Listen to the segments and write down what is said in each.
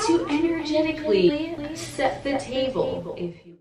to energetically set the table, if you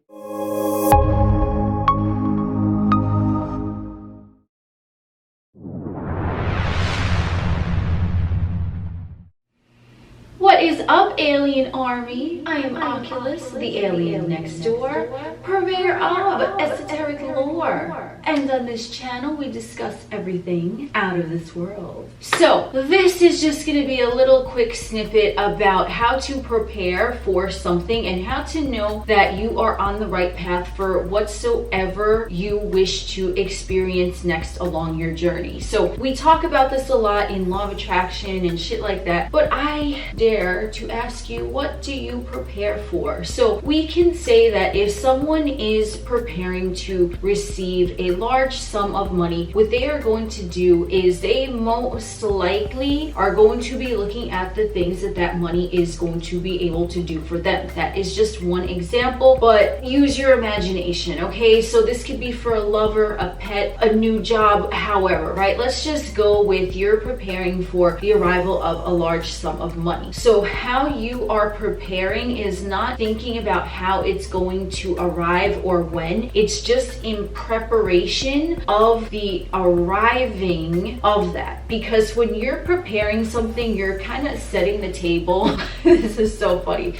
What is up, Alien Army? I am Oculus, the alien next door, purveyor of esoteric lore. And on this channel, we discuss everything out of this world. So, this is just going to be a little quick snippet about how to prepare for something and how to know that you are on the right path for whatsoever you wish to experience next along your journey. So, we talk about this a lot in law of attraction and shit like that, but I dare to ask you, what do you prepare for? So we can say that if someone is preparing to receive a large sum of money, what they are going to do is they most likely are going to be looking at the things that that money is going to be able to do for them. That is just one example, but use your imagination, okay? So this could be for a lover, a pet, a new job, however, right? Let's just go with you're preparing for the arrival of a large sum of money. So how you are preparing is not thinking about how it's going to arrive or when. It's just in preparation of the arriving of that. Because when you're preparing something, you're kind of setting the table. This is so funny.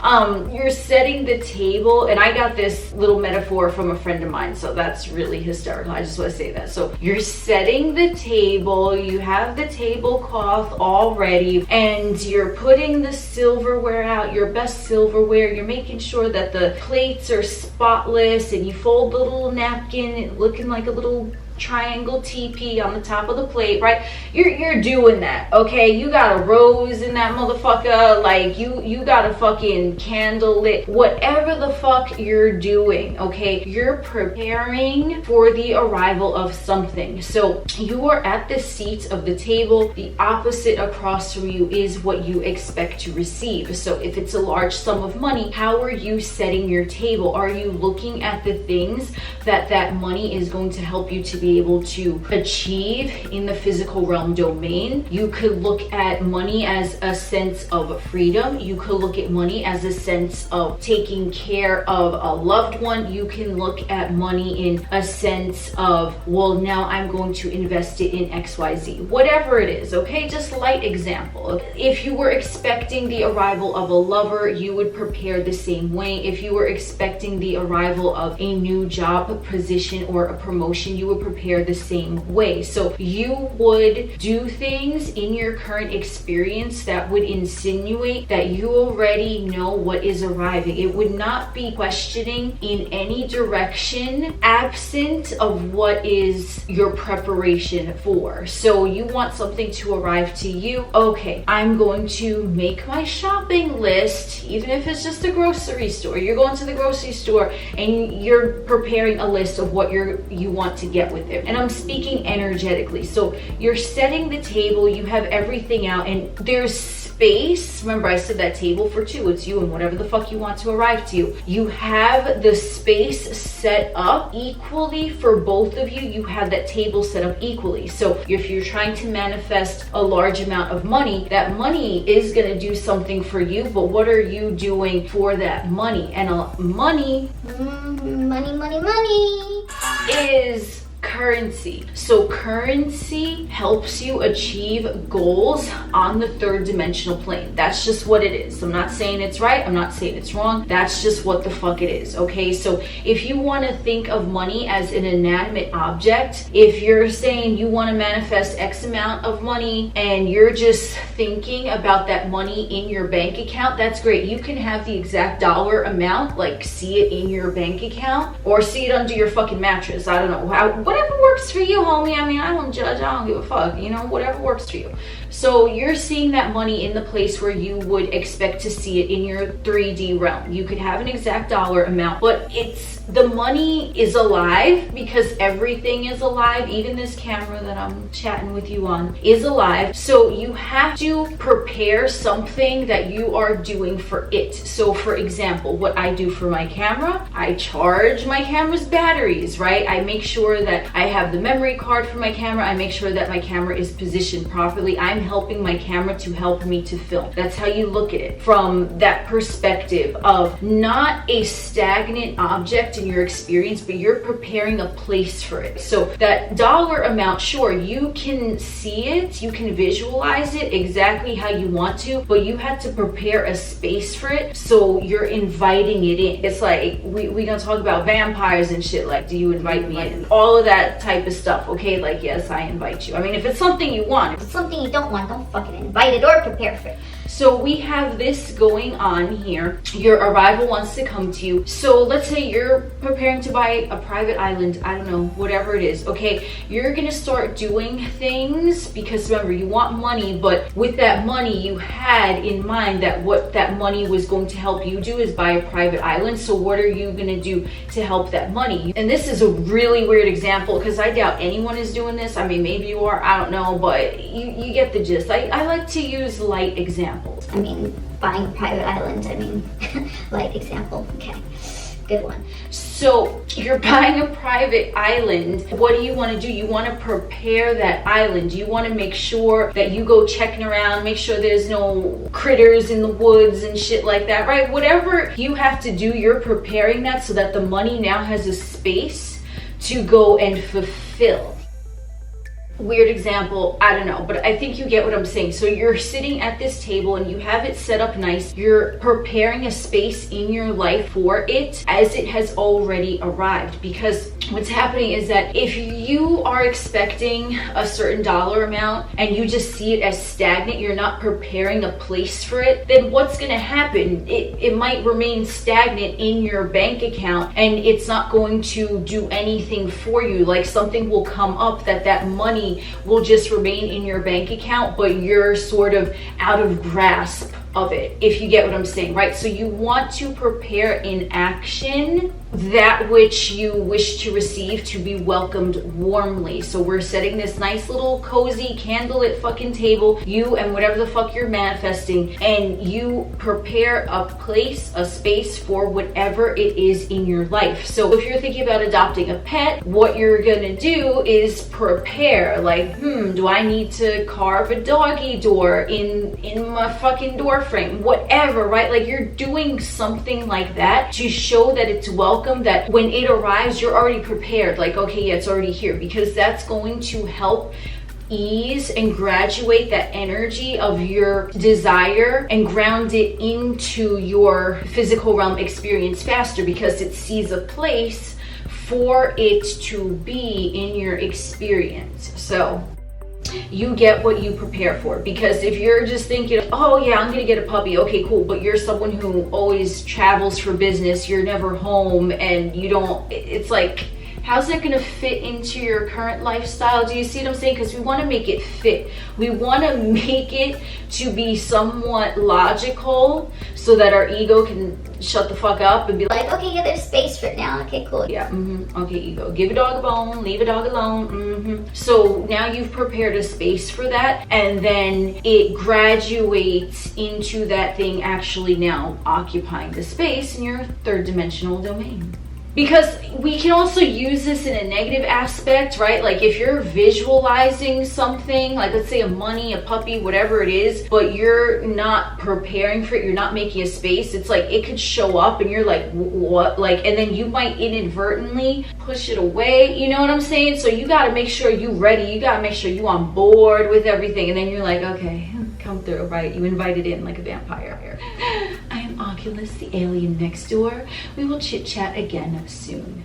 You're setting the table, and I got this little metaphor from a friend of mine, so that's really hysterical. I just want to say that. So you're setting the table, you have the tablecloth all ready, and you're putting the silverware out, your best silverware. You're making sure that the plates are spotless, and you fold the little napkin looking like a little triangle teepee on the top of the plate, right? You're doing that, okay? You got a rose in that motherfucker, like you got a fucking candle lit, whatever the fuck you're doing, okay? You're preparing for the arrival of something. So you are at the seats of the table. The opposite across from you is what you expect to receive. So if it's a large sum of money, how are you setting your table? Are you looking at the things that money is going to help you to be able to achieve in the physical realm domain? You could look at money as a sense of freedom. You could look at money as a sense of taking care of a loved one. You can look at money in a sense of, well, now I'm going to invest it in XYZ. Whatever it is, okay? Just light example. If you were expecting the arrival of a lover, you would prepare the same way. If you were expecting the arrival of a new job position or a promotion, you would prepare the same way. So you would do things in your current experience that would insinuate that you already know what is arriving. It would not be questioning in any direction absent of what is your preparation for. So you want something to arrive to you. Okay, I'm going to make my shopping list, even if it's just a grocery store. You're going to the grocery store and you're preparing a list of what you want to get with it. And I'm speaking energetically. So you're setting the table, you have everything out, and there's space. Remember, I said that table for two. It's you and whatever the fuck you want to arrive to. You have the space set up equally for both of you. You have that table set up equally. So if you're trying to manifest a large amount of money, that money is going to do something for you, but what are you doing for that money? And money is currency. So currency helps you achieve goals on the third dimensional plane. That's just what it is. I'm not saying it's right. I'm not saying it's wrong. That's just what the fuck it is. Okay. So if you want to think of money as an inanimate object, if you're saying you want to manifest X amount of money and you're just thinking about that money in your bank account, that's great. You can have the exact dollar amount, like see it in your bank account or see it under your fucking mattress. I don't know. Whatever works for you, homie. I mean, I don't judge. I don't give a fuck. You know, whatever works for you. So you're seeing that money in the place where you would expect to see it in your 3D realm. You could have an exact dollar amount, but the money is alive because everything is alive. Even this camera that I'm chatting with you on is alive. So you have to prepare something that you are doing for it. So for example, what I do for my camera, I charge my camera's batteries, right? I make sure that I have the memory card for my camera. I make sure that my camera is positioned properly. I I'm helping my camera to help me to film. That's how you look at it, from that perspective of not a stagnant object in your experience, but you're preparing a place for it. So that dollar amount, sure, you can see it, you can visualize it exactly how you want to, but you have to prepare a space for it, so you're inviting it in. It's like we gonna talk about vampires and shit, like, do you invite me in? All of that type of stuff, okay? Like, yes, I invite you. I mean, if it's something you want. If it's something you don't want, don't fucking invite it or prepare for it. So we have this going on here. Your arrival wants to come to you. So let's say you're preparing to buy a private island, I don't know, whatever it is, okay? You're gonna start doing things because remember, you want money, but with that money, you had in mind that what that money was going to help you do is buy a private island. So what are you gonna do to help that money? And this is a really weird example because I doubt anyone is doing this. I mean, maybe you are, I don't know, but you get the gist. I like to use light examples. I mean, buying a private island, I mean, light example, okay, good one. So you're buying a private island. What do you want to do? You want to prepare that island. You want to make sure that you go checking around, make sure there's no critters in the woods and shit like that, right? Whatever you have to do, you're preparing that so that the money now has a space to go and fulfill. Weird example, I don't know, but I think you get what I'm saying. So you're sitting at this table and you have it set up nice. You're preparing a space in your life for it as it has already arrived. Because what's happening is that if you are expecting a certain dollar amount and you just see it as stagnant, you're not preparing a place for it, then what's going to happen? It might remain stagnant in your bank account and it's not going to do anything for you. Like something will come up that money will just remain in your bank account, but you're sort of out of grasp of it, if you get what I'm saying, right? So you want to prepare in action that which you wish to receive to be welcomed warmly. So we're setting this nice little cozy candlelit fucking table, you and whatever the fuck you're manifesting, and you prepare a place, a space for whatever it is in your life. So if you're thinking about adopting a pet, what you're gonna do is prepare, like, do I need to carve a doggy door in my fucking door frame, whatever, right? Like you're doing something like that to show that it's welcome, that when it arrives, you're already prepared. Like, okay, yeah, it's already here, because that's going to help ease and graduate that energy of your desire and ground it into your physical realm experience faster, because it sees a place for it to be in your experience. So you get what you prepare for. Because if you're just thinking, oh yeah, I'm gonna get a puppy, okay, cool, but you're someone who always travels for business, you're never home, and you don't, it's like, how's that going to fit into your current lifestyle? Do you see what I'm saying? Because we want to make it fit. We want to make it to be somewhat logical so that our ego can shut the fuck up and be like, okay, yeah, there's space for it now. Okay, cool. Yeah, okay, ego. Give a dog a bone, leave a dog alone. So now you've prepared a space for that, and then it graduates into that thing actually now occupying the space in your third dimensional domain. Because we can also use this in a negative aspect, right? Like if you're visualizing something, like let's say a money, a puppy, whatever it is, but you're not preparing for it, you're not making a space, it's like it could show up and you're like, what? Like, and then you might inadvertently push it away, you know what I'm saying? So you got to make sure you're ready, you got to make sure you're on board with everything, and then you're like, okay, come through, right? You invited in like a vampire. I am Oculus, the alien next door. We will chit chat again soon.